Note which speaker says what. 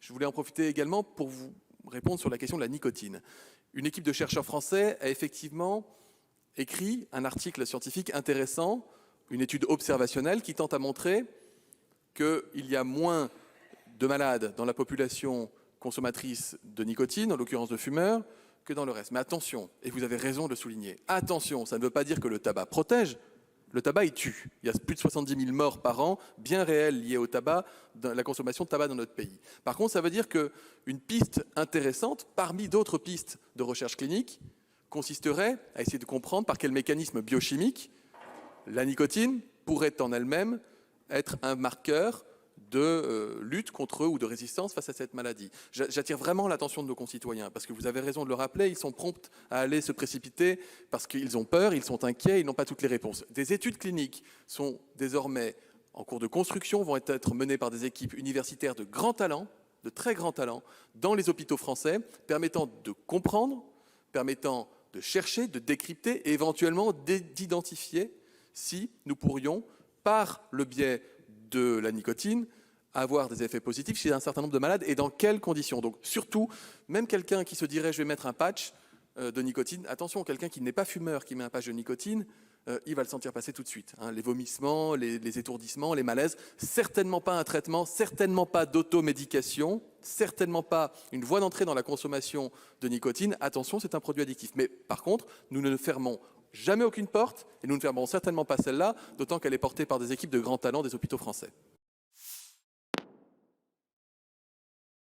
Speaker 1: Je voulais en profiter également pour vous répondre sur la question de la nicotine. Une équipe de chercheurs français a effectivement écrit un article scientifique intéressant, une étude observationnelle qui tente à montrer qu'il y a moins de malades dans la population consommatrice de nicotine, en l'occurrence de fumeurs, que dans le reste. Mais attention, et vous avez raison de le souligner, attention, ça ne veut pas dire que le tabac protège. Le tabac, il tue. Il y a plus de 70 000 morts par an, bien réels, liés au tabac, la consommation de tabac dans notre pays. Par contre, ça veut dire qu'une piste intéressante, parmi d'autres pistes de recherche clinique, consisterait à essayer de comprendre par quel mécanisme biochimique la nicotine pourrait en elle-même être un marqueur de lutte contre ou de résistance face à cette maladie. J'attire vraiment l'attention de nos concitoyens, parce que vous avez raison de le rappeler, ils sont prompts à aller se précipiter parce qu'ils ont peur, ils sont inquiets, ils n'ont pas toutes les réponses. Des études cliniques sont désormais en cours de construction, vont être menées par des équipes universitaires de grand talent, de très grand talent, dans les hôpitaux français, permettant de comprendre, permettant de chercher, de décrypter et éventuellement d'identifier si nous pourrions, par le biais de la nicotine, avoir des effets positifs chez un certain nombre de malades et dans quelles conditions. Donc surtout, même quelqu'un qui se dirait je vais mettre un patch de nicotine, attention, quelqu'un qui n'est pas fumeur qui met un patch de nicotine, il va le sentir passer tout de suite. Les vomissements, les étourdissements, les malaises, certainement pas un traitement, certainement pas d'automédication, certainement pas une voie d'entrée dans la consommation de nicotine. Attention, c'est un produit addictif. Mais par contre, nous ne fermons jamais aucune porte et nous ne fermerons certainement pas celle-là, d'autant qu'elle est portée par des équipes de grands talents des hôpitaux français.